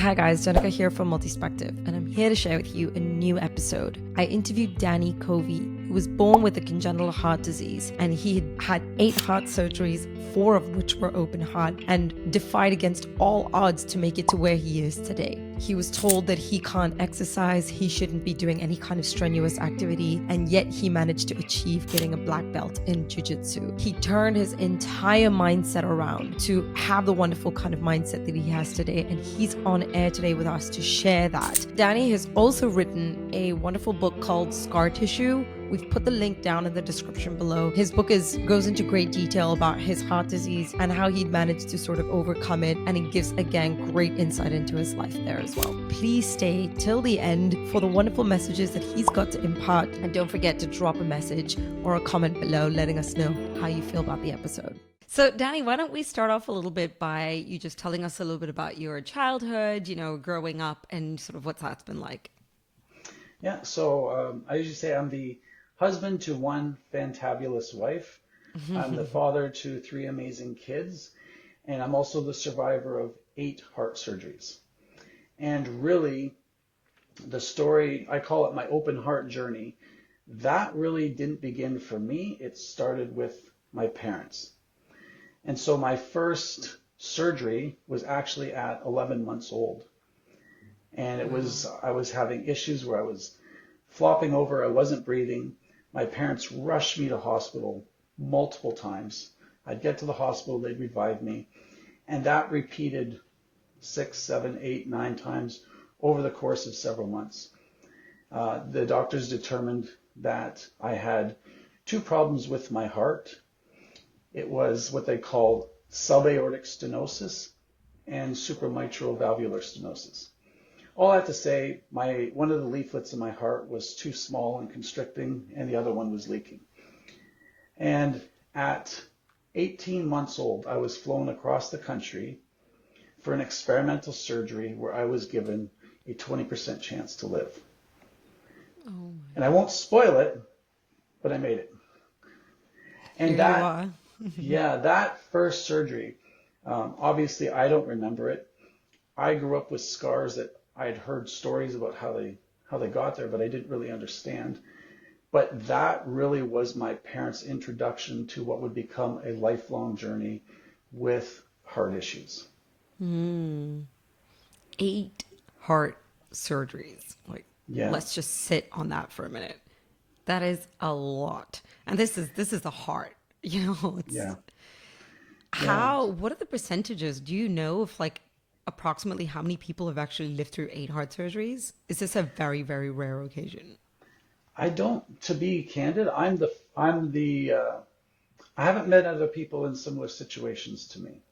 Hi guys, Danica here from Multispective, and I'm here to share with you a new episode. I interviewed Danny Covey, who was born with a congenital heart disease, and he had 8 heart surgeries, 4 of which were open heart, and defied against all odds to make it to where he is today. He was told that he can't exercise, he shouldn't be doing any kind of strenuous activity, and yet he managed to achieve getting a black belt in jiu-jitsu. He turned his entire mindset around to have the wonderful kind of mindset that he has today, and he's on air today with us to share that. Danny has also written a wonderful book called Scar Tissue. We've put the link down in the description below. His book goes into great detail about his heart disease and how he'd managed to sort of overcome it, and it gives, again, great insight into his life there as well. Please stay till the end for the wonderful messages that he's got to impart, and don't forget to drop a message or a comment below letting us know how you feel about the episode. So, Danny, why don't we start off a little bit by you just telling us a little bit about your childhood, growing up, and sort of what that's been like. Yeah, so I usually say I'm the husband to one fantabulous wife. I'm the father to 3 amazing kids, and I'm also the survivor of 8 heart surgeries. And really, the story, I call it my open heart journey, that really didn't begin for me. It started with my parents. And so my first surgery was actually at 11 months old. And I was having issues where I was flopping over, I wasn't breathing. My parents rushed me to hospital multiple times. I'd get to the hospital, they'd revive me. And that repeated 6, 7, 8, 9 times over the course of several months. The doctors determined that I had 2 problems with my heart. It was what they call subaortic stenosis and supramitral valvular stenosis. All that to say, one of the leaflets in my heart was too small and constricting, and the other one was leaking. And at 18 months old, I was flown across the country for an experimental surgery where I was given a 20% chance to live. Oh, and I won't spoil it, but I made it. And that first surgery, obviously I don't remember it. I grew up with scars that I had heard stories about how they got there, but I didn't really understand. But that really was my parents' introduction to what would become a lifelong journey with heart issues. 8 heart surgeries. Let's just sit on that for a minute. That is a lot. And this is the heart, What are the percentages? Do you know if approximately how many people have actually lived through 8 heart surgeries? Is this a very, very rare occasion? I don't, to be candid, I haven't met other people in similar situations to me.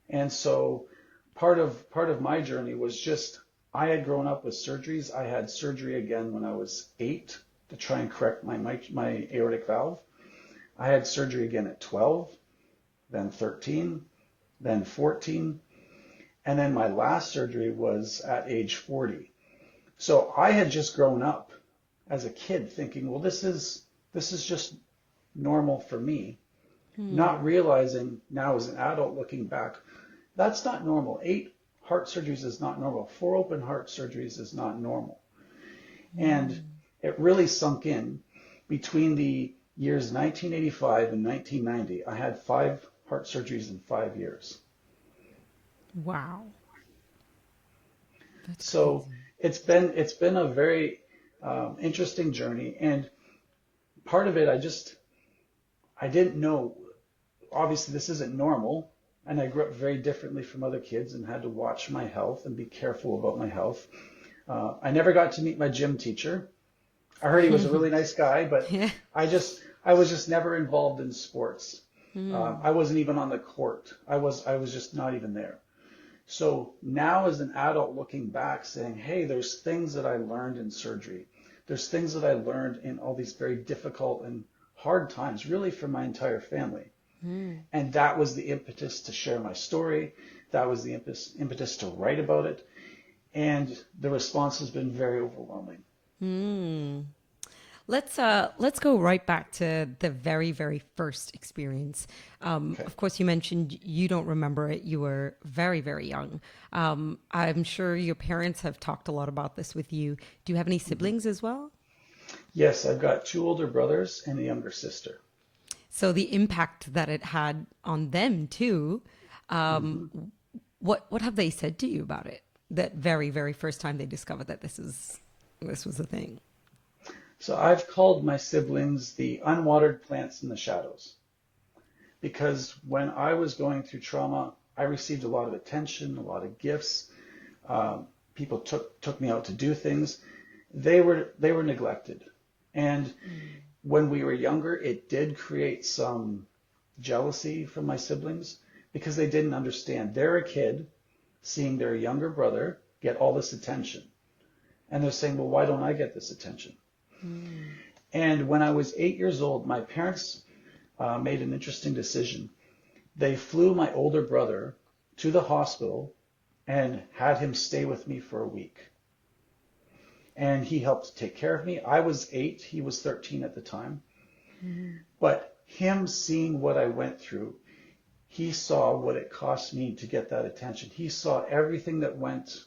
And so part of my journey was just, I had grown up with surgeries. I had surgery again when I was 8 to try and correct my aortic valve. I had surgery again at 12, then 13, then 14. And then my last surgery was at age 40. So I had just grown up as a kid thinking, well, this is just normal for me. Not realizing now as an adult looking back, that's not normal. 8 heart surgeries is not normal. 4 open heart surgeries is not normal. And it really sunk in between the years 1985 and 1990. I had 5 heart surgeries in 5 years. Wow. That's so crazy. It's been a very interesting journey, and part of it I didn't know. Obviously, this isn't normal, and I grew up very differently from other kids and had to watch my health and be careful about my health. I never got to meet my gym teacher. I heard he was a really nice guy, but yeah. I was just never involved in sports. I wasn't even on the court. I was just not even there. So now as an adult looking back saying, hey, there's things that I learned in surgery. There's things that I learned in all these very difficult and hard times, really for my entire family. And that was the impetus to share my story. That was the impetus to write about it. And the response has been very overwhelming. let's go right back to the very, very first experience. Okay. Of course, you mentioned you don't remember it. You were very, very young. I'm sure your parents have talked a lot about this with you. Do you have any siblings as well? Yes, I've got two older brothers and a younger sister. So the impact that it had on them too. hmm What have they said to you about it? That very, very first time they discovered that this was a thing. So I've called my siblings the unwatered plants in the shadows because when I was going through trauma, I received a lot of attention, a lot of gifts. People took me out to do things. They were neglected, and when we were younger, it did create some jealousy from my siblings because they didn't understand. They're a kid seeing their younger brother get all this attention, and they're saying, "Well, why don't I get this attention?" And when I was 8 years old, my parents made an interesting decision. They flew my older brother to the hospital and had him stay with me for a week. And he helped take care of me. I was 8, he was 13 at the time. But him seeing what I went through, he saw what it cost me to get that attention. He saw everything that went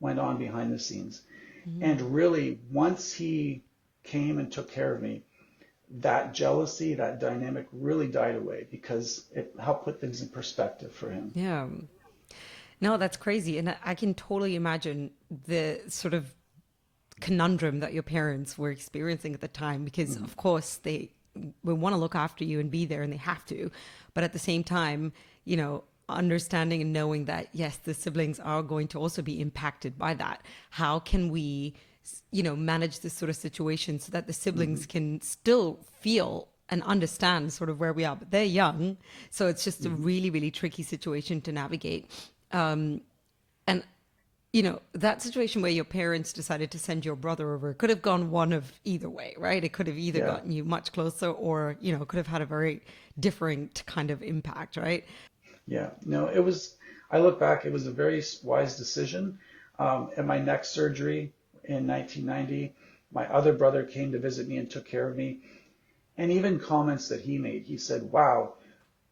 on behind the scenes. And really, once he came and took care of me, that jealousy, that dynamic really died away because it helped put things in perspective for him. Yeah. No, that's crazy. And I can totally imagine the sort of conundrum that your parents were experiencing at the time because, of course, they will want to look after you and be there and they have to. But at the same time, understanding and knowing that, yes, the siblings are going to also be impacted by that. How can we, manage this sort of situation so that the siblings can still feel and understand sort of where we are, but they're young. So it's just a really, really tricky situation to navigate. And that situation where your parents decided to send your brother over could have gone one of either way, right? It could have either Yeah. gotten you much closer or, could have had a very different kind of impact, right? Yeah. No, I look back, it was a very wise decision. In my next surgery in 1990, my other brother came to visit me and took care of me. And even comments that he made, he said, "Wow,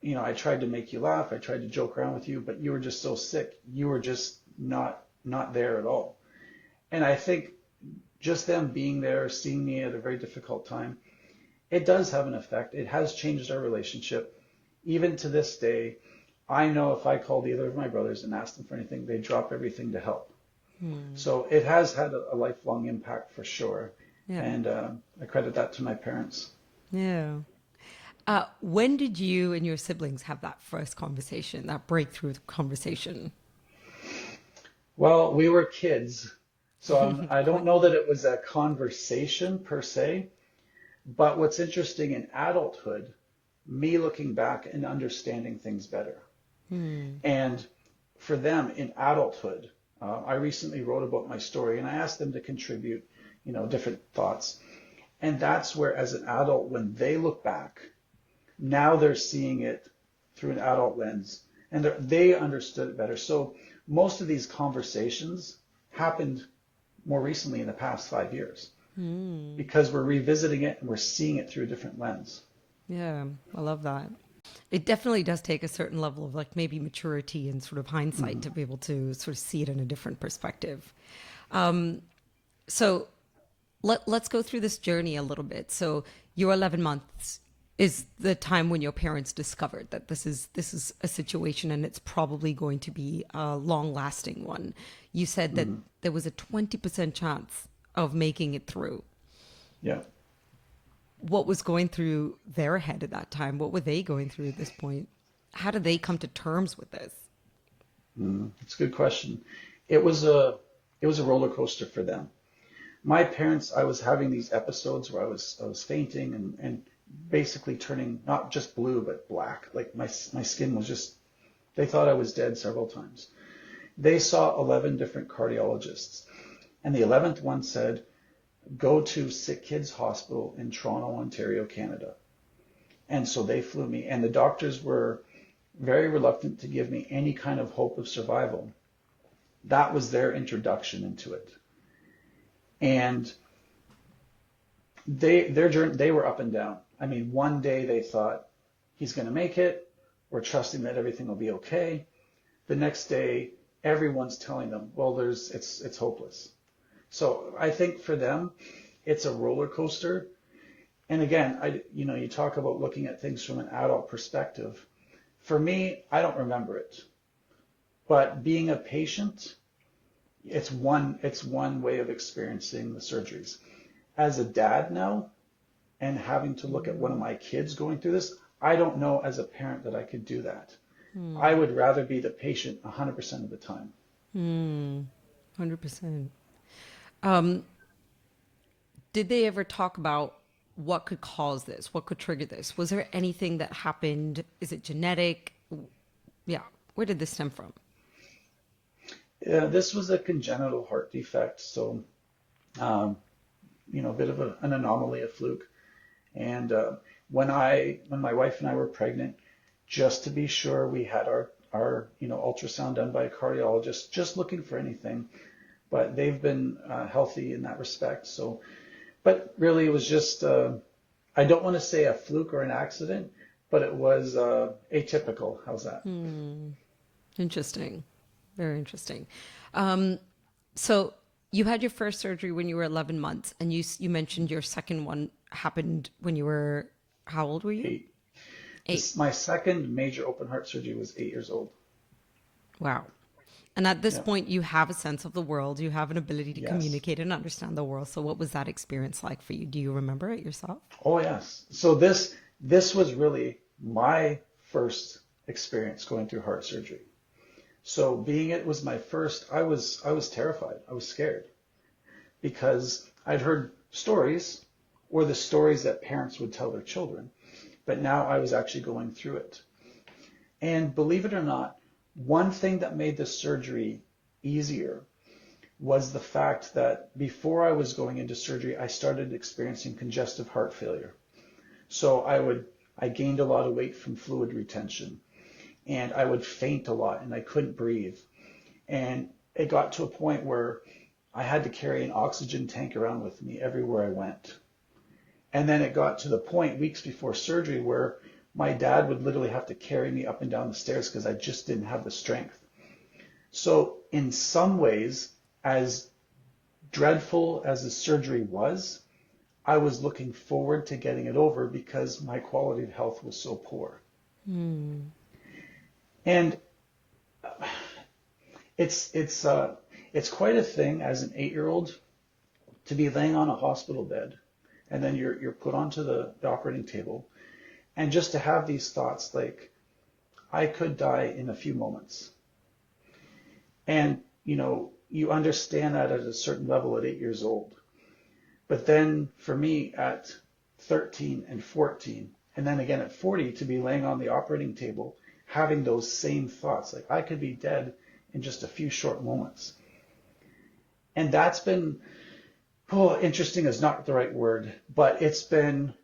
I tried to make you laugh. I tried to joke around with you, but you were just so sick. You were just not there at all." And I think just them being there, seeing me at a very difficult time, it does have an effect. It has changed our relationship. Even to this day, I know if I called either of my brothers and asked them for anything, they'd drop everything to help. So it has had a lifelong impact for sure. Yeah. And I credit that to my parents. Yeah. When did you and your siblings have that first conversation, that breakthrough conversation? Well, we were kids, so I don't know that it was a conversation per se, but what's interesting in adulthood, me looking back and understanding things better. And for them in adulthood, I recently wrote about my story and I asked them to contribute, different thoughts. And that's where, as an adult, when they look back, now they're seeing it through an adult lens and they understood it better. So most of these conversations happened more recently in the past 5 years because we're revisiting it and we're seeing it through a different lens. Yeah, I love that. It definitely does take a certain level of like maybe maturity and sort of hindsight to be able to sort of see it in a different perspective. So let's go through this journey a little bit. So your 11 months is the time when your parents discovered that this is a situation and it's probably going to be a long lasting one. You said that there was a 20% chance of making it through. Yeah. What was going through their head at that time? What were they going through at this point? How did they come to terms with this? It's a good question. It was a roller coaster for them. My parents, I was having these episodes where I was fainting and basically turning not just blue but black. Like my skin was just, they thought I was dead several times. They saw 11 different cardiologists, and the 11th one said, "Go to Sick Kids Hospital in Toronto, Ontario, Canada." And so they flew me, and the doctors were very reluctant to give me any kind of hope of survival. That was their introduction into it. And their journey, they were up and down. I mean, one day they thought he's going to make it. We're trusting that everything will be okay. The next day, everyone's telling them, well, it's hopeless. So I think for them, it's a roller coaster. And again, you talk about looking at things from an adult perspective. For me, I don't remember it. But being a patient, it's one way of experiencing the surgeries. As a dad now, and having to look at one of my kids going through this, I don't know as a parent that I could do that. I would rather be the patient 100% of the time. 100%. Did they ever talk about what could cause this? What could trigger this? Was there anything that happened? Is it genetic? Yeah. Where did this stem from? This was a congenital heart defect. So, a bit of an anomaly, a fluke. And when my wife and I were pregnant, just to be sure, we had our ultrasound done by a cardiologist, just looking for anything. But they've been healthy in that respect. So, but really it was just, I don't want to say a fluke or an accident, but it was atypical. How's that? Interesting. Very interesting. So you had your first surgery when you were 11 months, and you mentioned your second one happened when you were, how old were you? 8. My second major open heart surgery was 8 years old. Wow. And at this point, you have a sense of the world. You have an ability to Yes. communicate and understand the world. So what was that experience like for you? Do you remember it yourself? Oh, yes. So this was really my first experience going through heart surgery. So being it was my first, I was terrified. I was scared because I'd heard stories or the stories that parents would tell their children, but now I was actually going through it. And believe it or not, one thing that made the surgery easier was the fact that before I was going into surgery, I started experiencing congestive heart failure. So I gained a lot of weight from fluid retention, and I would faint a lot and I couldn't breathe. And it got to a point where I had to carry an oxygen tank around with me everywhere I went. And then it got to the point weeks before surgery where my dad would literally have to carry me up and down the stairs because I just didn't have the strength. So in some ways, as dreadful as the surgery was, I was looking forward to getting it over because my quality of health was so poor. And it's quite a thing as an 8-year-old to be laying on a hospital bed, and then you're put onto the operating table, and just to have these thoughts like, I could die in a few moments. And you understand that at a certain level at 8 years old. But then for me at 13 and 14, and then again at 40, to be laying on the operating table, having those same thoughts, like I could be dead in just a few short moments. And that's been, interesting is not the right word, but it's been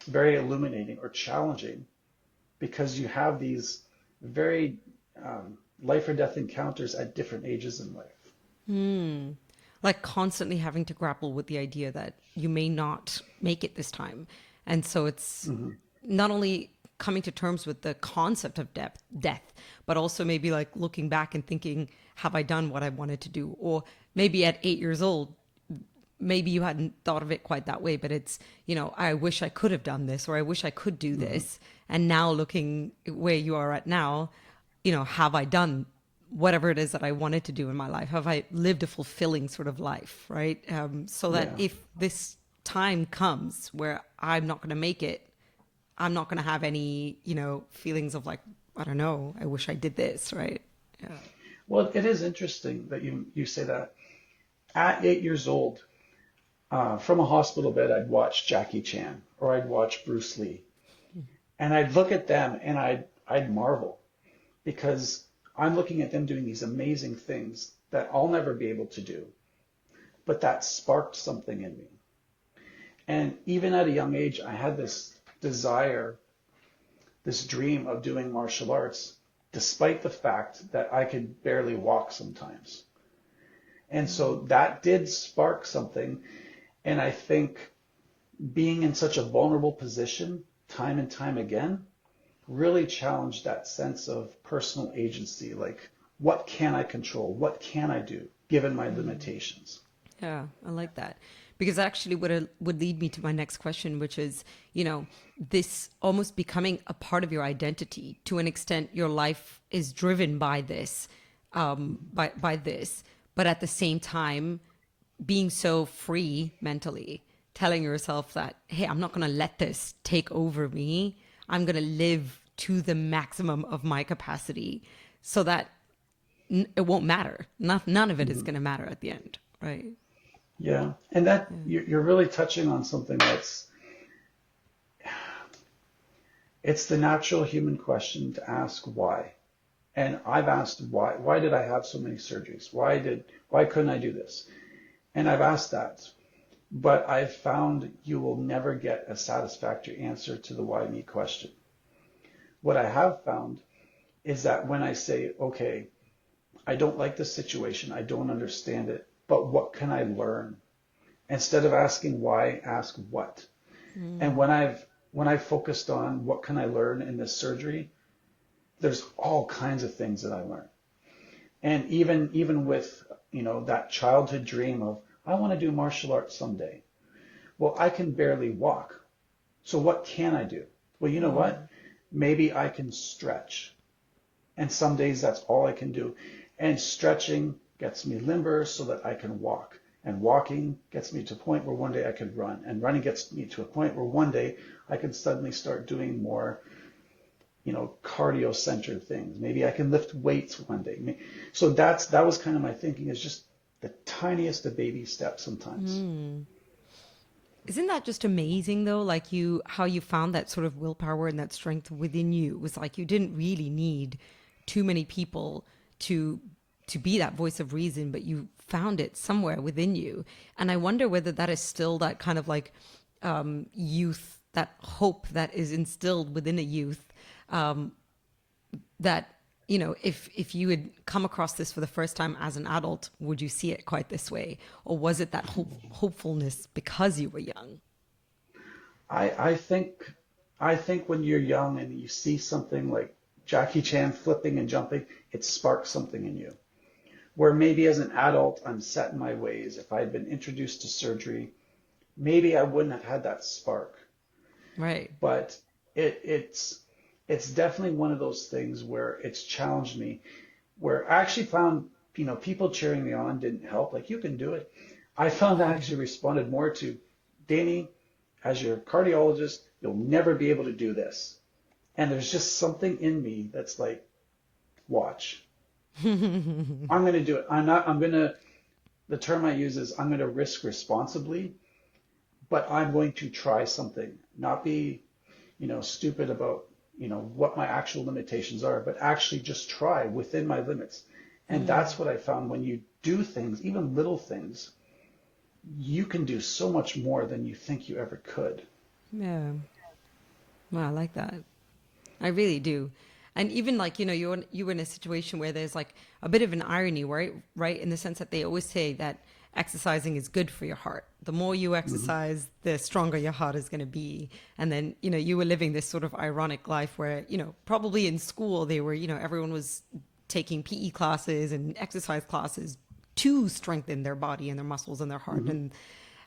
very illuminating or challenging because you have these very life or death encounters at different ages in life. Like constantly having to grapple with the idea that you may not make it this time. And so it's not only coming to terms with the concept of death, but also maybe like looking back and thinking, have I done what I wanted to do? Or maybe at 8 years old, maybe you hadn't thought of it quite that way, but it's, I wish I could have done this, or I wish I could do this. And now looking where you are at now, have I done whatever it is that I wanted to do in my life? Have I lived a fulfilling sort of life, right? So that if this time comes where I'm not going to make it, I'm not going to have any, feelings of like, I don't know, I wish I did this, right? Yeah. Well, it is interesting that you say that. At 8 years old, from a hospital bed, I'd watch Jackie Chan or I'd watch Bruce Lee. And I'd look at them and I'd marvel because I'm looking at them doing these amazing things that I'll never be able to do. But that sparked something in me. And even at a young age, I had this desire, this dream of doing martial arts, despite the fact that I could barely walk sometimes. And so that did spark something. And I think being in such a vulnerable position time and time again really challenged that sense of personal agency. Like, what can I control? What can I do given my limitations? Yeah, I like that. Because actually would lead me to my next question, which is, this almost becoming a part of your identity. To an extent, your life is driven by this, by this, but at the same time, being so free mentally, telling yourself that, hey, I'm not going to let this take over me. I'm going to live to the maximum of my capacity so that it won't matter. None of it is going to matter at the end, right? Yeah, and that you're really touching on something it's the natural human question to ask why. And I've asked why. Why did I have so many surgeries? Why couldn't I do this? And I've asked that. But I've found you will never get a satisfactory answer to the why me question. What I have found is that when I say, okay, I don't like this situation, I don't understand it, but what can I learn? Instead of asking why, ask what. And when I've focused on what can I learn in this surgery, there's all kinds of things that I learned. And even with, that childhood dream of, I want to do martial arts someday. Well, I can barely walk. So what can I do? Well, you know what? Maybe I can stretch. And some days that's all I can do. And stretching gets me limber so that I can walk. And walking gets me to a point where one day I could run. And running gets me to a point where one day I could suddenly start doing more, cardio-centered things. Maybe I can lift weights one day. So that was kind of my thinking, is just the tiniest of baby steps sometimes. Isn't that just amazing though? Like how you found that sort of willpower and that strength within you. It was like you didn't really need too many people to be that voice of reason, but you found it somewhere within you. And I wonder whether that is still that kind of like youth, that hope that is instilled within a youth, that, if you had come across this for the first time as an adult, would you see it quite this way? Or was it that hopefulness because you were young? I think when you're young and you see something like Jackie Chan flipping and jumping, it sparks something in you. Where maybe as an adult, I'm set in my ways. If I had been introduced to surgery, maybe I wouldn't have had that spark. Right. But it's definitely one of those things where it's challenged me, where I actually found, people cheering me on didn't help. Like, you can do it. I found I actually responded more to, Danny, as your cardiologist, you'll never be able to do this. And there's just something in me that's like, watch. I'm going to do it. The term I use is I'm going to risk responsibly, but I'm going to try something, not be, stupid about, what my actual limitations are, but actually just try within my limits. And that's what I found. When you do things, even little things, you can do so much more than you think you ever could. Yeah. Well, I like that. I really do. And even like, you were in a situation where there's like a bit of an irony, right? In the sense that they always say that exercising is good for your heart. The more you exercise, the stronger your heart is going to be. And then, you were living this sort of ironic life where, probably in school they were, everyone was taking PE classes and exercise classes to strengthen their body and their muscles and their heart.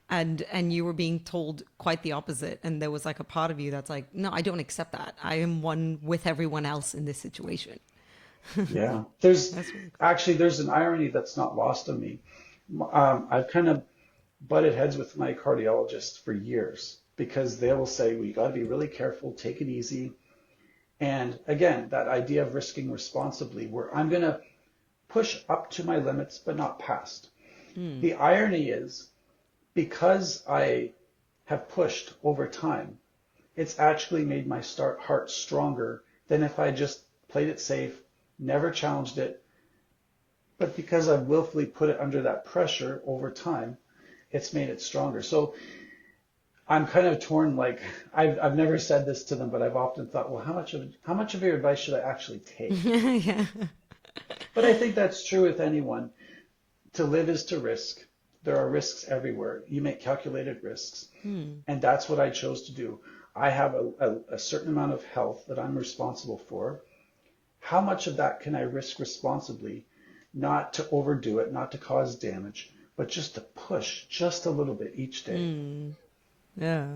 And you were being told quite the opposite. And there was like a part of you that's like, no, I don't accept that. I am one with everyone else in this situation. Yeah. There's That's really cool. actually, there's an irony that's not lost on me. I've kind of butted heads with my cardiologist for years because they will say, well, you got to be really careful, take it easy. And again, that idea of risking responsibly, where I'm going to push up to my limits, but not past. The irony is, because I have pushed over time, it's actually made my heart stronger than if I just played it safe, never challenged it. But because I've willfully put it under that pressure over time, it's made it stronger. So I'm kind of torn. Like, I've never said this to them, but I've often thought, well, how much of your advice should I actually take? Yeah. But I think that's true with anyone. To live is to risk. There are risks everywhere. You make calculated risks. And that's what I chose to do. I have a certain amount of health that I'm responsible for. How much of that can I risk responsibly, not to overdo it, not to cause damage, but just to push just a little bit each day? Yeah.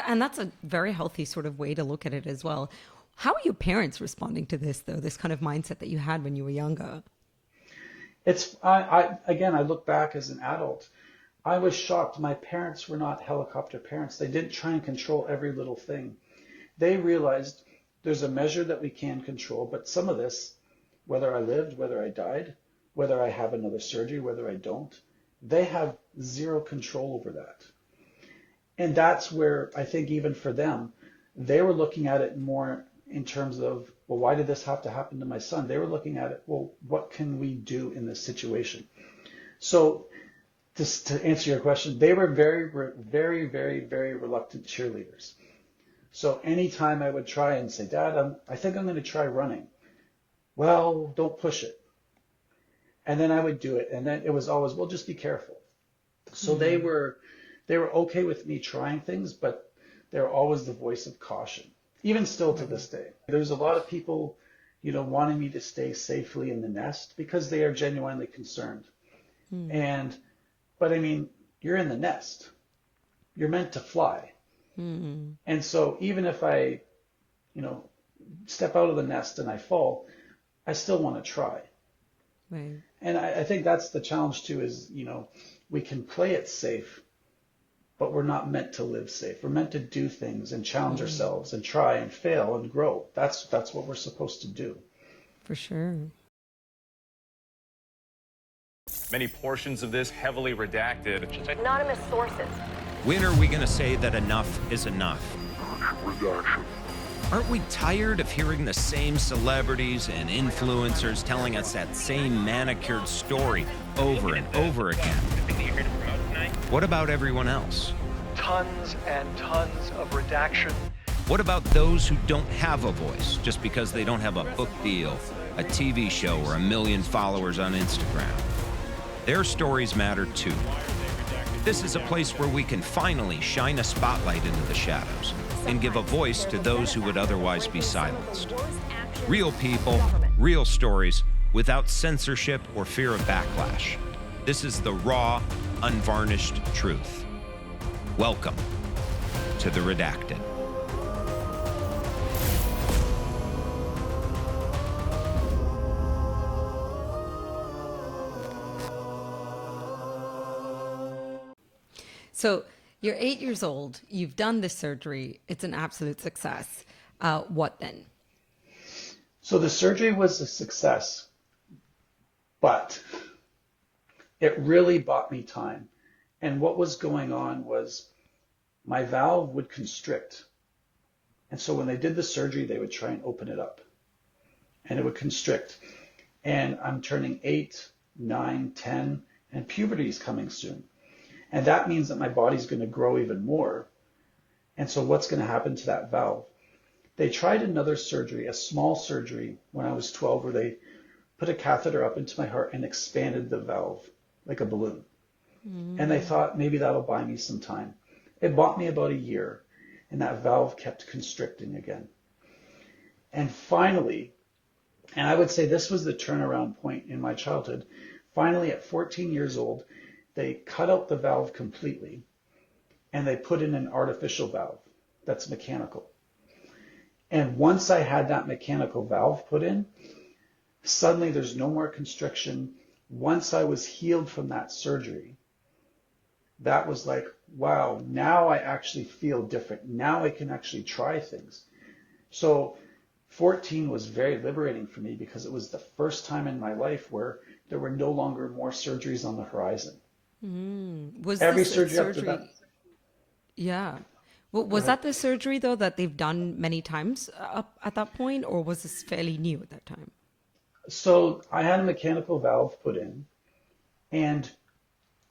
And that's a very healthy sort of way to look at it as well. How are your parents responding to this, though, this kind of mindset that you had when you were younger? Again, I look back as an adult. I was shocked. My parents were not helicopter parents. They didn't try and control every little thing. They realized there's a measure that we can control, but some of this, whether I lived, whether I died, whether I have another surgery, whether I don't, they have zero control over that. And that's where I think even for them, they were looking at it more in terms of, well, why did this have to happen to my son? They were looking at it, well, what can we do in this situation? So just to answer your question, they were very, very, very, very reluctant cheerleaders. So anytime I would try and say, Dad, I think I'm going to try running. Well, don't push it. And then I would do it. And then it was always, well, just be careful. So they were okay with me trying things, but they're always the voice of caution, even still to this day. There's a lot of people, wanting me to stay safely in the nest because they are genuinely concerned. But I mean, you're in the nest. You're meant to fly. And so even if I, step out of the nest and I fall, I still want to try. Right. And I think that's the challenge too is, we can play it safe, but we're not meant to live safe. We're meant to do things and challenge ourselves and try and fail and grow. That's what we're supposed to do. For sure. Many portions of this heavily redacted. Anonymous sources. When are we going to say that enough is enough? Redaction. Aren't we tired of hearing the same celebrities and influencers telling us that same manicured story over and over again? What about everyone else? Tons and tons of redaction. What about those who don't have a voice just because they don't have a book deal, a TV show, or 1 million followers on Instagram? Their stories matter too. This is a place where we can finally shine a spotlight into the shadows and give a voice to those who would otherwise be silenced. Real people, real stories, without censorship or fear of backlash. This is the raw, unvarnished truth. Welcome to the Redacted. So you're 8 years old. You've done this surgery. It's an absolute success. What then? So the surgery was a success, but it really bought me time. And what was going on was my valve would constrict. And so when they did the surgery, they would try and open it up and it would constrict. And I'm turning 8, 9, 10, and puberty is coming soon. And that means that my body's going to grow even more. And so what's going to happen to that valve? They tried another surgery, a small surgery when I was 12, where they put a catheter up into my heart and expanded the valve like a balloon. And they thought maybe that'll buy me some time. It bought me about a year, and that valve kept constricting again. And finally, and I would say this was the turnaround point in my childhood, finally at 14 years old, they cut out the valve completely and they put in an artificial valve that's mechanical. And once I had that mechanical valve put in, suddenly there's no more constriction. Once I was healed from that surgery, that was like, wow, now I actually feel different. Now I can actually try things. So 14 was very liberating for me because it was the first time in my life where there were no longer more surgeries on the horizon. Was Every this surgery after that. Yeah. Well, was that the surgery, though, that they've done many times up at that point, or was this fairly new at that time? So I had a mechanical valve put in, and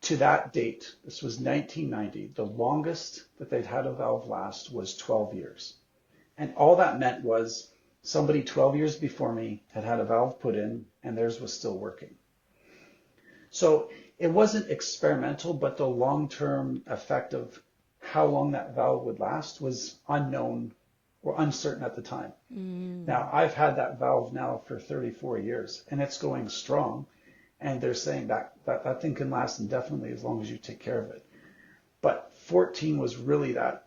to that date, this was 1990, the longest that they'd had a valve last was 12 years. And all that meant was somebody 12 years before me had had a valve put in, and theirs was still working. So it wasn't experimental, but the long-term effect of how long that valve would last was unknown or uncertain at the time. Now, I've had that valve now for 34 years, and it's going strong. And they're saying that thing can last indefinitely as long as you take care of it. But 14 was really that.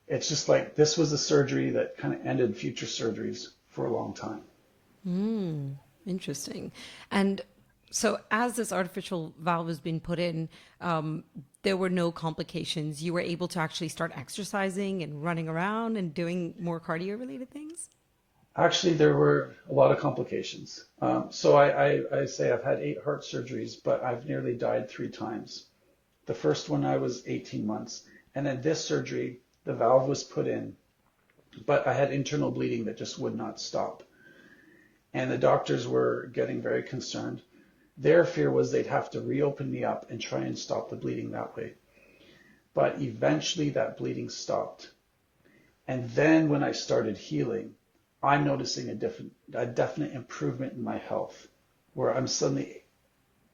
It's just like this was a surgery that kind of ended future surgeries for a long time. Interesting. And so as this artificial valve has been put in, there were no complications. You were able to actually start exercising and running around and doing more cardio-related things? Actually, there were a lot of complications. So I say I've had 8 heart surgeries, but I've nearly died 3 times. The first one I was 18 months. And then this surgery, the valve was put in, but I had internal bleeding that just would not stop. And the doctors were getting very concerned. Their fear was they'd have to reopen me up and try and stop the bleeding that way. But eventually that bleeding stopped. And then when I started healing, I'm noticing a definite improvement in my health, where I'm suddenly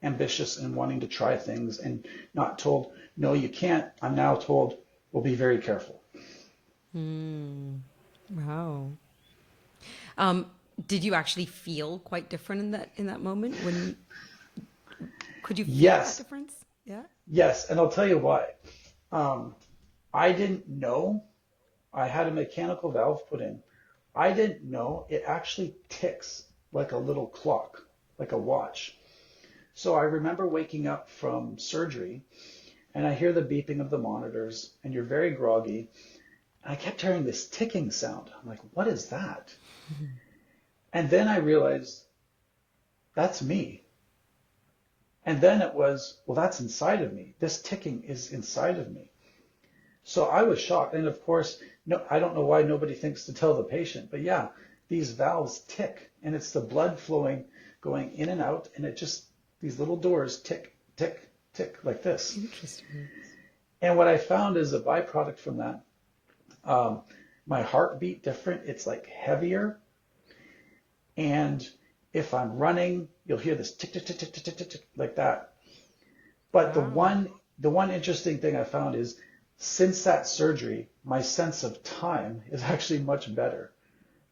ambitious and wanting to try things and not told, no, you can't. I'm now told, well, be very careful. Wow. Did you actually feel quite different in that moment? Could you feel Yes. that difference? Yeah. Yes, and I'll tell you why. I didn't know. I had a mechanical valve put in. I didn't know it actually ticks like a little clock, like a watch. So I remember waking up from surgery and I hear the beeping of the monitors and you're very groggy. And I kept hearing this ticking sound. I'm like, what is that? And then I realized that's me. And then it was, well, that's inside of me. This ticking is inside of me. So I was shocked. And of course, no, I don't know why nobody thinks to tell the patient, but yeah, these valves tick and it's the blood flowing, going in and out. And it just, these little doors tick, tick, tick like this. Interesting. And what I found is a byproduct from that, my heart beat different. It's like heavier. And if I'm running, you'll hear this tick, tick, tick, tick, tick, tick, tick, like that. But Wow. the one interesting thing I found is since that surgery, my sense of time is actually much better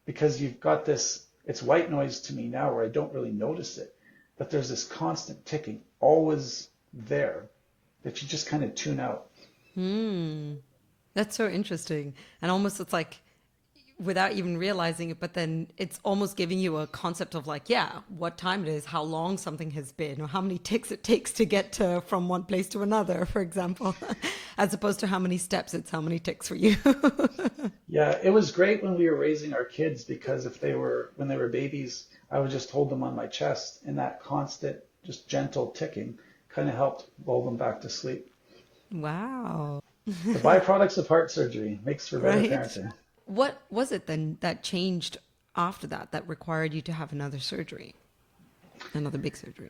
because you've got this, it's white noise to me now where I don't really notice it, but there's this constant ticking always there that you just kind of tune out. That's so interesting. And almost it's like without even realizing it, but then it's almost giving you a concept of like, yeah, what time it is, how long something has been, or how many ticks it takes to get to from one place to another, for example, as opposed to how many steps, it's how many ticks for you. Yeah, it was great when we were raising our kids because when they were babies, I would just hold them on my chest and that constant, just gentle ticking kind of helped lull them back to sleep. Wow. The byproducts of heart surgery makes for better Right. parenting. What was it then that changed after that required you to have another surgery, another big surgery?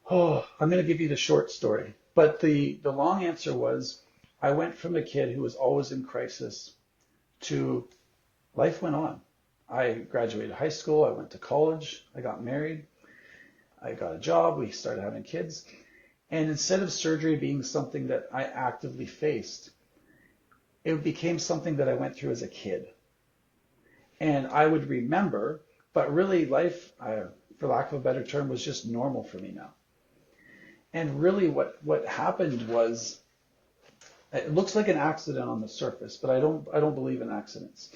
Oh, I'm going to give you the short story. But the long answer was I went from a kid who was always in crisis to life went on. I graduated high school. I went to college. I got married. I got a job. We started having kids. And instead of surgery being something that I actively faced, it became something that I went through as a kid. And I would remember, but really life, for lack of a better term, was just normal for me now. And really what happened was, it looks like an accident on the surface, but I don't believe in accidents.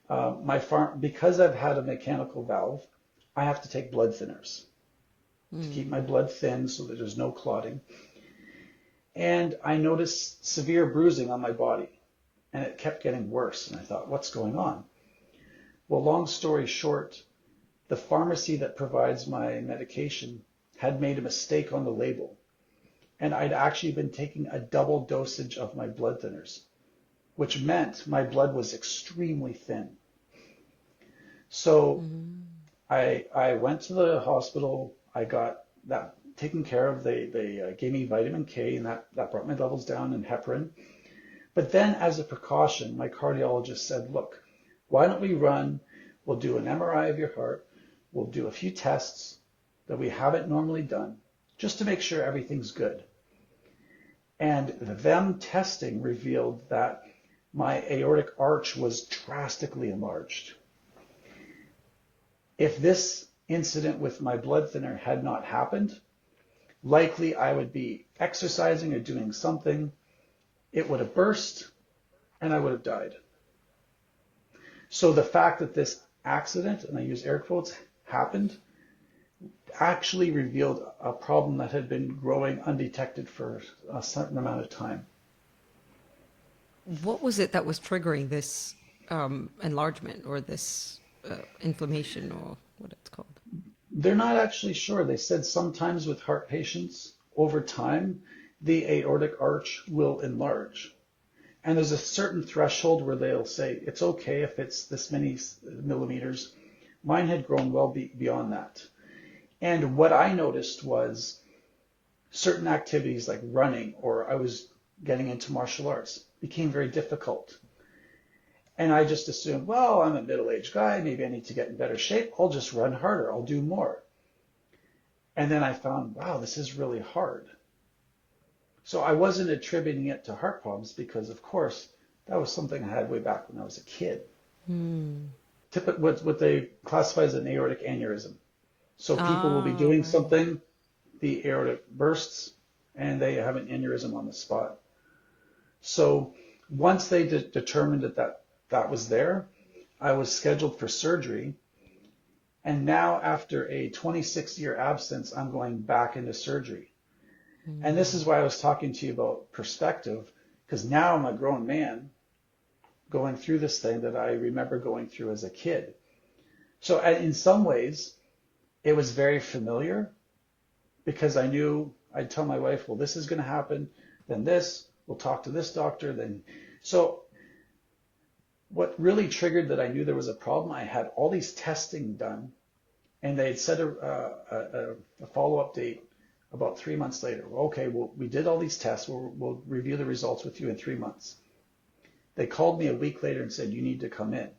Because I've had a mechanical valve, I have to take blood thinners to keep my blood thin so that there's no clotting. And I noticed severe bruising on my body, and it kept getting worse. And I thought, what's going on? Well, long story short, the pharmacy that provides my medication had made a mistake on the label. And I'd actually been taking a double dosage of my blood thinners, which meant my blood was extremely thin. So I went to the hospital. I got that taken care of. They gave me vitamin K, and that brought my levels down, and heparin. But then as a precaution, my cardiologist said, look, why don't we run? We'll do an MRI of your heart. We'll do a few tests that we haven't normally done. just to make sure everything's good. And them testing revealed that my aortic arch was drastically enlarged. If this incident with my blood thinner had not happened, likely I would be exercising or doing something. It would have burst and I would have died. So the fact that this accident, and I use air quotes, happened, actually revealed a problem that had been growing undetected for a certain amount of time. What was it that was triggering this enlargement or this inflammation, or what it's called? They're not actually sure. They said sometimes with heart patients, over time, the aortic arch will enlarge. And there's a certain threshold where they'll say, it's okay if it's this many millimeters. Mine had grown well beyond that. And what I noticed was certain activities like running, or I was getting into martial arts, became very difficult. And I just assumed, well, I'm a middle-aged guy. Maybe I need to get in better shape. I'll just run harder. I'll do more. And then I found, wow, this is really hard. So I wasn't attributing it to heart problems because, of course, that was something I had way back when I was a kid. What they classify as an aortic aneurysm. So people will be doing something, the aortic bursts, and they have an aneurysm on the spot. So once they determined that was there, I was scheduled for surgery. And now after a 26-year absence, I'm going back into surgery. And this is why I was talking to you about perspective, because now I'm a grown man going through this thing that I remember going through as a kid. So in some ways, it was very familiar because I knew I'd tell my wife, well, this is going to happen, then this, we'll talk to this doctor, then. So what really triggered that I knew there was a problem, I had all these testing done, and they had set a follow-up date about 3 months later. Well, okay, well, we did all these tests. We'll review the results with you in 3 months. They called me a week later and said, you need to come in.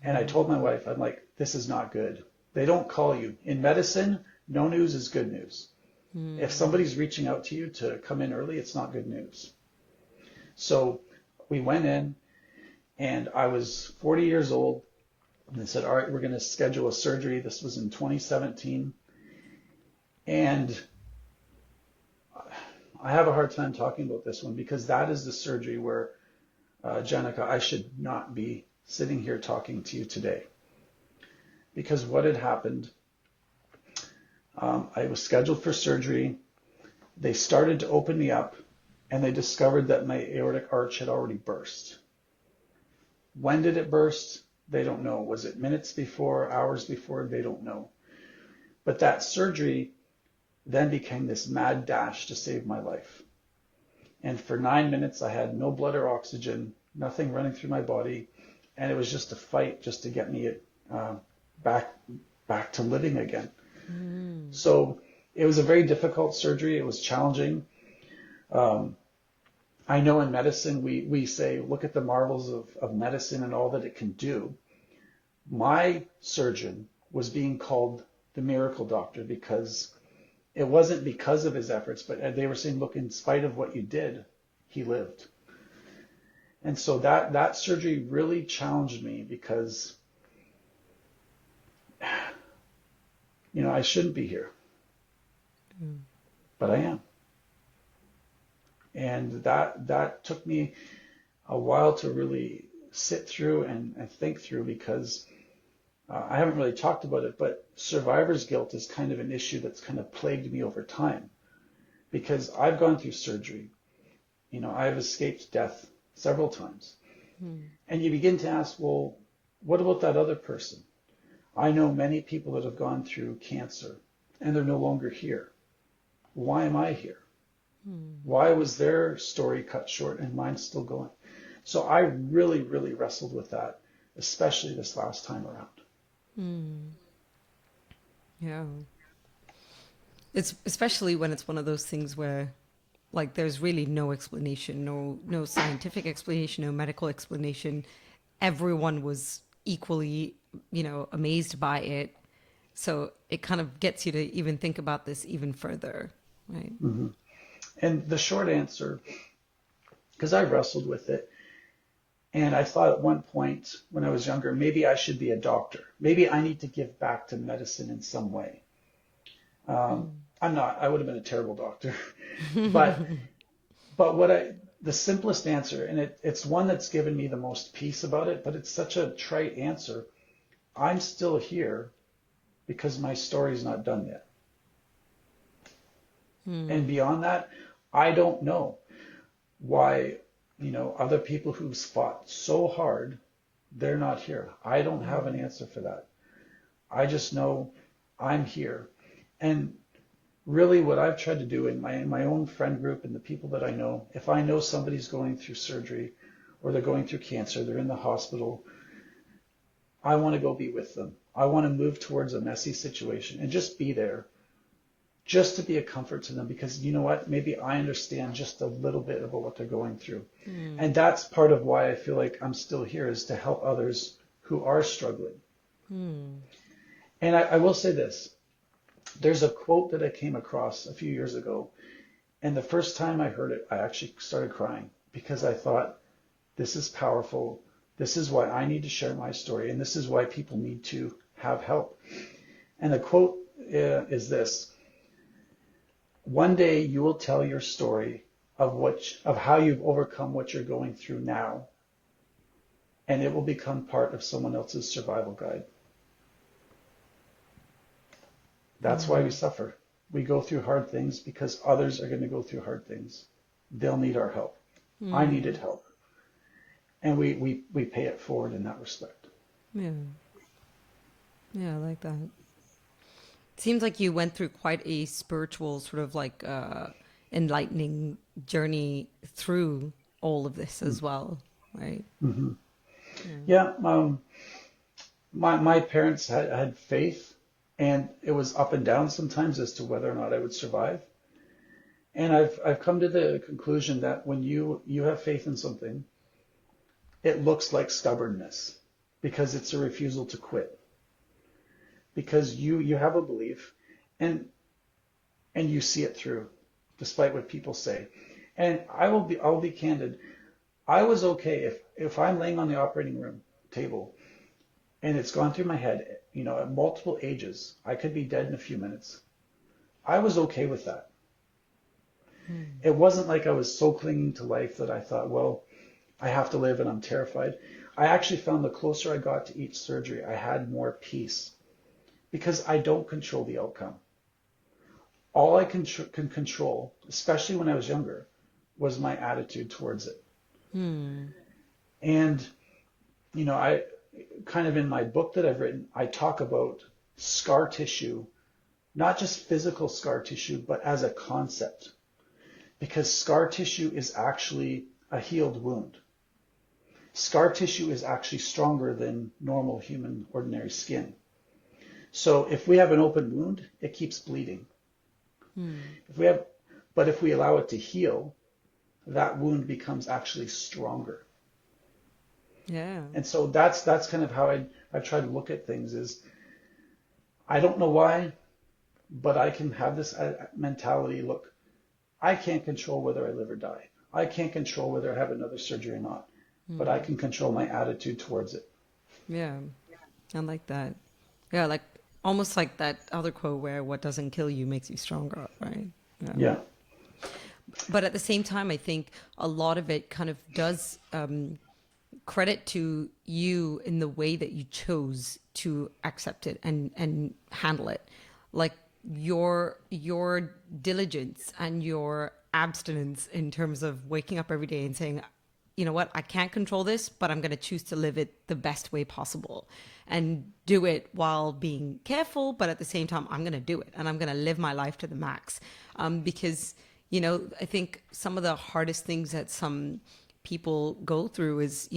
And I told my wife, I'm like, this is not good. They don't call you. In medicine, no news is good news. If somebody's reaching out to you to come in early, it's not good news. So we went in, and I was 40 years old. And they said, all right, we're going to schedule a surgery. This was in 2017. And I have a hard time talking about this one because that is the surgery where, Jenica, I should not be sitting here talking to you today. Because what had happened, I was scheduled for surgery. They started to open me up, and they discovered that my aortic arch had already burst. When did it burst? They don't know. Was it minutes before, hours before? They don't know. But that surgery then became this mad dash to save my life. And for 9 minutes, I had no blood or oxygen, nothing running through my body. And it was just a fight just to get me back to living again. So it was a very difficult surgery. It was challenging. I know in medicine, we say, look at the marvels of medicine and all that it can do. My surgeon was being called the miracle doctor because it wasn't because of his efforts, but they were saying, look, in spite of what you did, he lived. And so that surgery really challenged me because, I shouldn't be here, but I am. And that took me a while to really sit through and think through because I haven't really talked about it, but survivor's guilt is kind of an issue that's kind of plagued me over time because I've gone through surgery. I've escaped death several times. And you begin to ask, well, what about that other person? I know many people that have gone through cancer and they're no longer here. Why am I here? Why was their story cut short and mine's still going? So I really, really wrestled with that, especially this last time around. Yeah. It's especially when it's one of those things where like there's really no explanation, no scientific explanation, no medical explanation. Everyone was equally, amazed by it. So it kind of gets you to even think about this even further, right? Mm-hmm. And the short answer, because I wrestled with it, and I thought at one point when I was younger, maybe I should be a doctor. Maybe I need to give back to medicine in some way. I'm not. I would have been a terrible doctor. but the simplest answer, and it's one that's given me the most peace about it, but it's such a trite answer. I'm still here because my story's not done yet. And beyond that, I don't know why, other people who've fought so hard, they're not here. I don't have an answer for that. I just know I'm here. And really what I've tried to do in my own friend group and the people that I know, if I know somebody's going through surgery or they're going through cancer, they're in the hospital, I want to go be with them. I want to move towards a messy situation and just be there, just to be a comfort to them, because you know what? Maybe I understand just a little bit about what they're going through. And that's part of why I feel like I'm still here, is to help others who are struggling. And I will say this. There's a quote that I came across a few years ago, and the first time I heard it, I actually started crying, because I thought, this is powerful. This is why I need to share my story, and this is why people need to have help. And the quote is this: one day you will tell your story of how you've overcome what you're going through now, and it will become part of someone else's survival guide. That's why we suffer. We go through hard things because others are going to go through hard things. They'll need our help. I needed help. And we pay it forward in that respect. Yeah. Yeah, I like that. It seems like you went through quite a spiritual sort of like enlightening journey through all of this as well, right? Mm-hmm. Yeah. My parents had faith, and it was up and down sometimes as to whether or not I would survive. And I've come to the conclusion that when you have faith in something, it looks like stubbornness, because it's a refusal to quit. Because you have a belief, and you see it through, despite what people say. And I'll be candid. I was okay if I'm laying on the operating room table and it's gone through my head, at multiple ages, I could be dead in a few minutes. I was okay with that. It wasn't like I was so clinging to life that I thought, well, I have to live and I'm terrified. I actually found the closer I got to each surgery, I had more peace, because I don't control the outcome. All I can control, especially when I was younger, was my attitude towards it. And, I kind of, in my book that I've written, I talk about scar tissue, not just physical scar tissue, but as a concept. Because scar tissue is actually a healed wound. Scar tissue is actually stronger than normal human ordinary skin. So if we have an open wound, it keeps bleeding. If we allow it to heal, that wound becomes actually stronger. Yeah. And so that's kind of how I try to look at things, is I don't know why, but I can have this mentality. Look, I can't control whether I live or die. I can't control whether I have another surgery or not, but I can control my attitude towards it. Yeah. I like that. Yeah, like almost like that other quote where what doesn't kill you makes you stronger, right? Yeah. But at the same time, I think a lot of it kind of does credit to you in the way that you chose to accept it and handle it. Like your diligence and your abstinence in terms of waking up every day and saying, you know what, I can't control this, but I'm going to choose to live it the best way possible and do it while being careful. But at the same time, I'm going to do it and I'm going to live my life to the max. Because, I think some of the hardest things that some people go through is,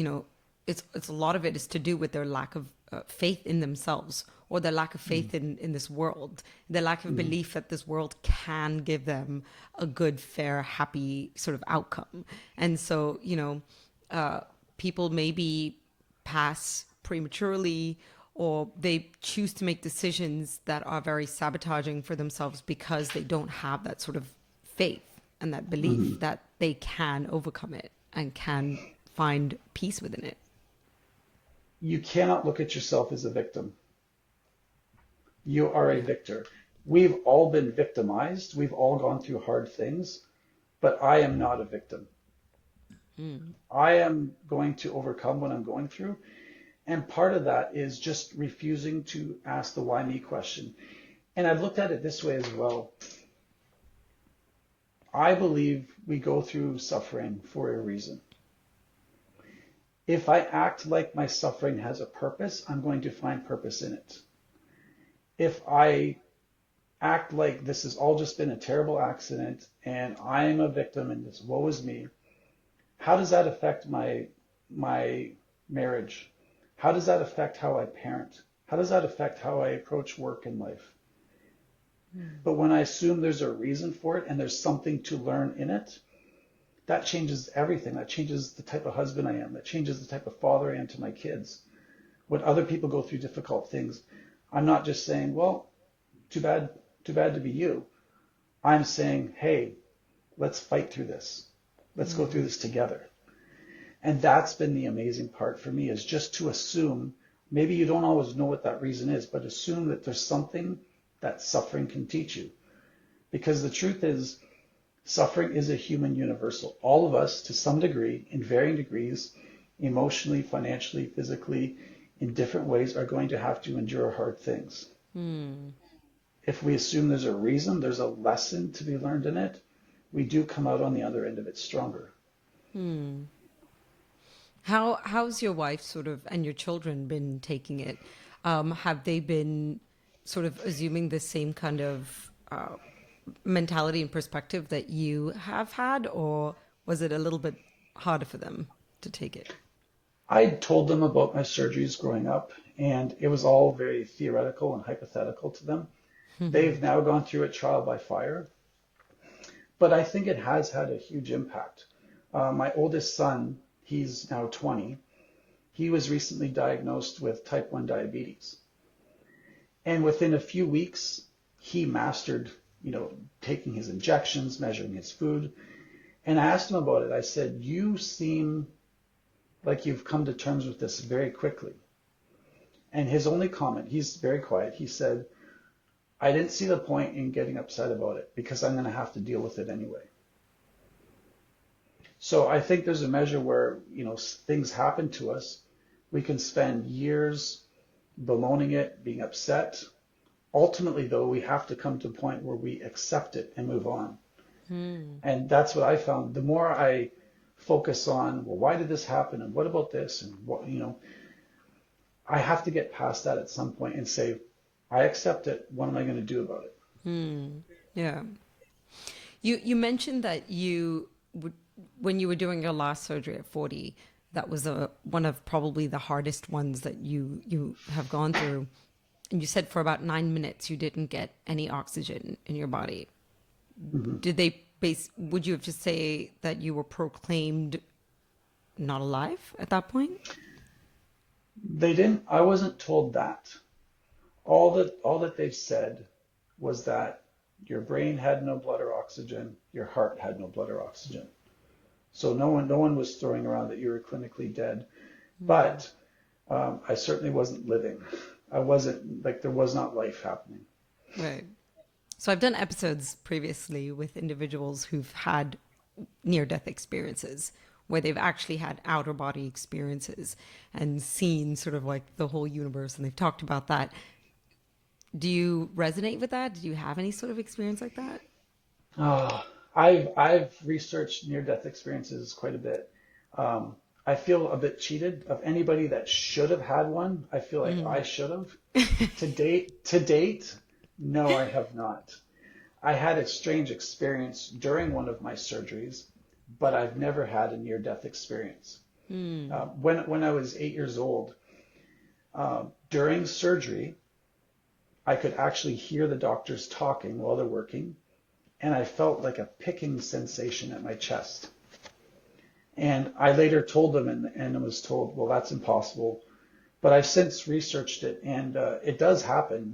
it's a lot of it is to do with their lack of faith in themselves, or their lack of faith in this world, their lack of belief that this world can give them a good, fair, happy sort of outcome. And so, people maybe pass prematurely, or they choose to make decisions that are very sabotaging for themselves because they don't have that sort of faith and that belief that they can overcome it and can find peace within it. You cannot look at yourself as a victim. You are a victor. We've all been victimized. We've all gone through hard things, but I am not a victim. I am going to overcome what I'm going through. And part of that is just refusing to ask the why me question. And I've looked at it this way as well. I believe we go through suffering for a reason. If I act like my suffering has a purpose, I'm going to find purpose in it. If I act like this has all just been a terrible accident and I am a victim and this woe is me, how does that affect my marriage? How does that affect how I parent? How does that affect how I approach work and life? But when I assume there's a reason for it and there's something to learn in it, that changes everything. That changes the type of husband I am. That changes the type of father I am to my kids. When other people go through difficult things, I'm not just saying, well, too bad to be you. I'm saying, hey, let's fight through this. Let's go through this together. And that's been the amazing part for me, is just to assume, maybe you don't always know what that reason is, but assume that there's something that suffering can teach you. Because the truth is, suffering is a human universal. All of us, to some degree, in varying degrees, emotionally, financially, physically, in different ways, are going to have to endure hard things. If we assume there's a reason, there's a lesson to be learned in it, we do come out on the other end of it stronger. How's your wife sort of and your children been taking it? Have they been sort of assuming the same kind of mentality and perspective that you have had, or was it a little bit harder for them to take it? I told them about my surgeries growing up, and it was all very theoretical and hypothetical to them. They've now gone through it trial by fire, but I think it has had a huge impact. My oldest son, he's now 20. He was recently diagnosed with type 1 diabetes. And within a few weeks, he mastered, taking his injections, measuring his food. And I asked him about it. I said, you seem like you've come to terms with this very quickly. And his only comment, he's very quiet, he said, I didn't see the point in getting upset about it because I'm going to have to deal with it anyway. So I think there's a measure where, things happen to us. We can spend years bemoaning it, being upset. Ultimately, though, we have to come to a point where we accept it and move on. And that's what I found. The more I focus on, well, why did this happen? And what about this? And what, I have to get past that at some point and say, I accept it. What am I going to do about it? Yeah. You mentioned that when you were doing your last surgery at 40, that was one of probably the hardest ones that you have gone through. And you said for about 9 minutes you didn't get any oxygen in your body. Would you have to say that you were proclaimed not alive at that point? They didn't. I wasn't told that. All that they've said was that your brain had no blood or oxygen, your heart had no blood or oxygen. So no one was throwing around that you were clinically dead. But I certainly wasn't living. I wasn't, there was not life happening. Right. So I've done episodes previously with individuals who've had near-death experiences where they've actually had outer body experiences and seen sort of like the whole universe, and they've talked about that. Do you resonate with that? Did you have any sort of experience like that? I've researched near-death experiences quite a bit. I feel a bit cheated. Of anybody that should have had one, I feel like I should have. To date, no, I have not. I had a strange experience during one of my surgeries, but I've never had a near-death experience. When I was 8 years old, during surgery, I could actually hear the doctors talking while they're working, and I felt like a picking sensation at my chest. And I later told them, and I was told, well, that's impossible. But I've since researched it, and it does happen.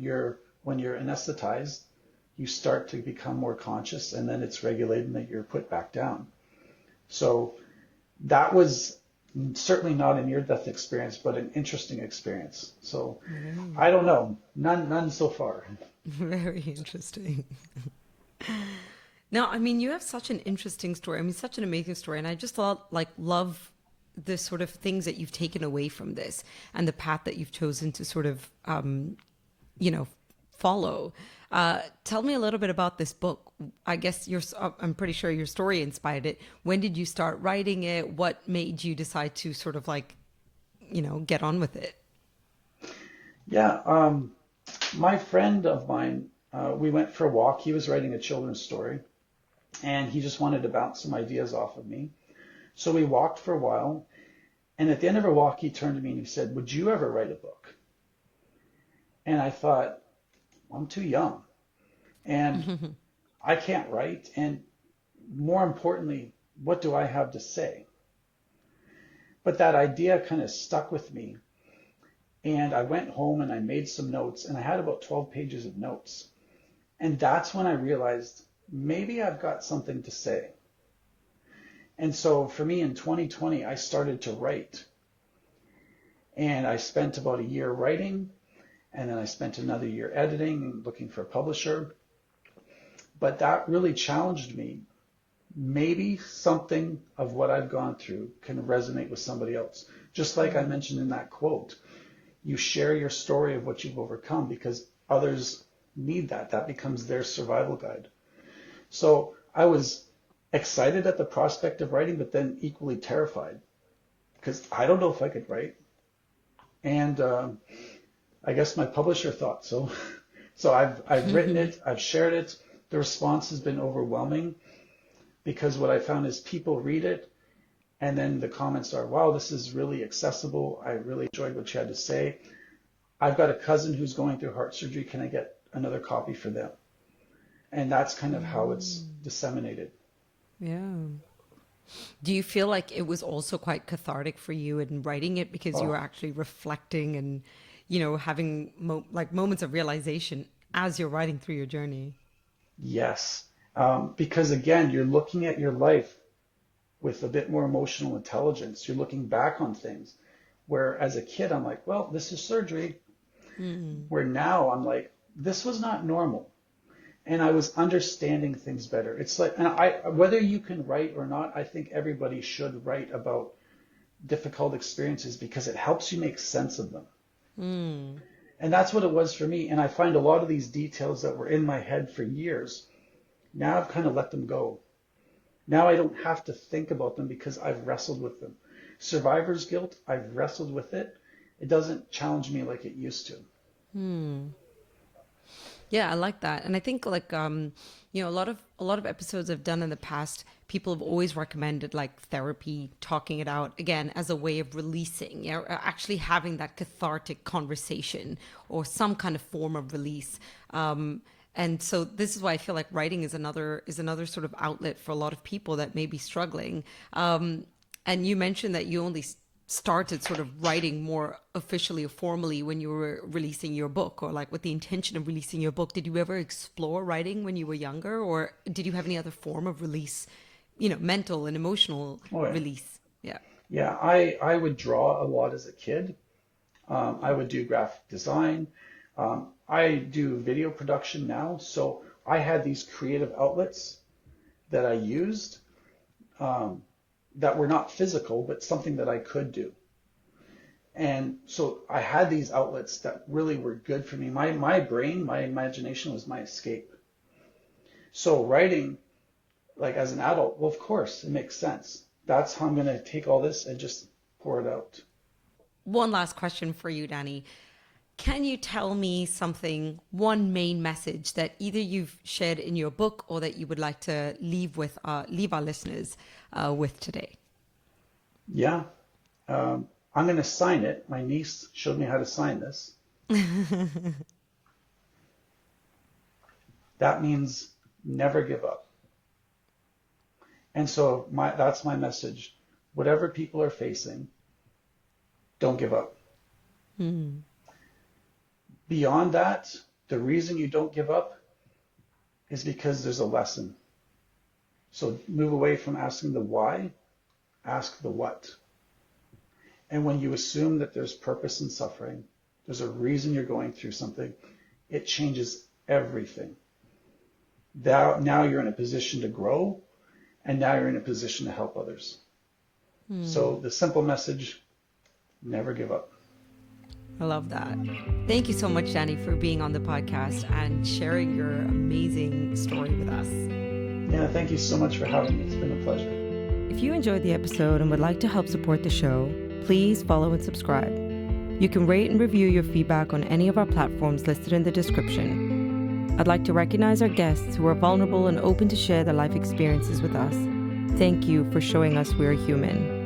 When you're anesthetized, you start to become more conscious, and then it's regulated and that you're put back down. So that was certainly not a near-death experience, but an interesting experience. So I don't know, none so far. Very interesting. Now, I mean, you have such an interesting story. I mean, such an amazing story. And I just love the sort of things that you've taken away from this and the path that you've chosen to sort of, follow. Tell me a little bit about this book. I guess I'm pretty sure your story inspired it. When did you start writing it? What made you decide to sort of get on with it? Yeah, my friend of mine, we went for a walk. He was writing a children's story, and he just wanted to bounce some ideas off of me. So we walked for a while, and at the end of our walk, he turned to me and he said, "Would you ever write a book?" And I thought, I'm too young, and I can't write, and more importantly, what do I have to say? But that idea kind of stuck with me, and I went home and I made some notes, and I had about 12 pages of notes. And that's when I realized maybe I've got something to say. And so for me in 2020, I started to write. And I spent about a year writing, and then I spent another year editing and looking for a publisher. But that really challenged me. Maybe something of what I've gone through can resonate with somebody else. Just like I mentioned in that quote, you share your story of what you've overcome because others need that. That becomes their survival guide. So I was excited at the prospect of writing, but then equally terrified because I don't know if I could write. And I guess my publisher thought so. So I've written it, I've shared it. The response has been overwhelming because what I found is people read it and then the comments are, wow, this is really accessible. I really enjoyed what you had to say. I've got a cousin who's going through heart surgery. Can I get another copy for them? And that's kind of how it's disseminated. Yeah. Do you feel like it was also quite cathartic for you in writing it because you were actually reflecting and, having moments of realization as you're writing through your journey? Yes. Because again, you're looking at your life with a bit more emotional intelligence. You're looking back on things where as a kid, I'm like, well, this is surgery. Where now I'm like, this was not normal. And I was understanding things better. It's like, and whether you can write or not, I think everybody should write about difficult experiences because it helps you make sense of them. And that's what it was for me. And I find a lot of these details that were in my head for years, now I've kind of let them go. Now I don't have to think about them because I've wrestled with them. Survivor's guilt, I've wrestled with it. It doesn't challenge me like it used to. Yeah, I like that. And I think a lot of episodes I've done in the past, people have always recommended therapy, talking it out again as a way of releasing, actually having that cathartic conversation or some kind of form of release. And so this is why I feel like writing is another sort of outlet for a lot of people that may be struggling. And you mentioned that you only started sort of writing more officially or formally when you were releasing your book, or with the intention of releasing your book. Did you ever explore writing when you were younger, or did you have any other form of release, mental and emotional release? Yeah, I would draw a lot as a kid. I would do graphic design. I do video production now. So I had these creative outlets that I used that were not physical, but something that I could do. And so I had these outlets that really were good for me. My brain, my imagination was my escape. So writing, as an adult, well, of course, it makes sense. That's how I'm going to take all this and just pour it out. One last question for you, Danny. Can you tell me one main message that either you've shared in your book or that you would like to leave our listeners with today? Yeah. I'm going to sign it. My niece showed me how to sign this. That means never give up. And so that's my message. Whatever people are facing, don't give up. Beyond that, the reason you don't give up is because there's a lesson. So move away from asking the why, ask the what. And when you assume that there's purpose in suffering, there's a reason you're going through something, it changes everything. Now you're in a position to grow, and now you're in a position to help others. So the simple message, never give up. I love that. Thank you so much, Danny, for being on the podcast and sharing your amazing story with us. Yeah, thank you so much for having me. It's been a pleasure. If you enjoyed the episode and would like to help support the show, please follow and subscribe. You can rate and review your feedback on any of our platforms listed in the description. I'd like to recognize our guests who are vulnerable and open to share their life experiences with us. Thank you for showing us we're human.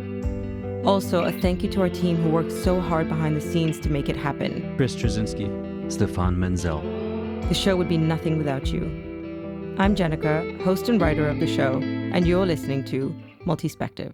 Also, a thank you to our team who worked so hard behind the scenes to make it happen. Chris Trzynski, Stefan Menzel. The show would be nothing without you. I'm Jenica, host and writer of the show, and you're listening to Multispective.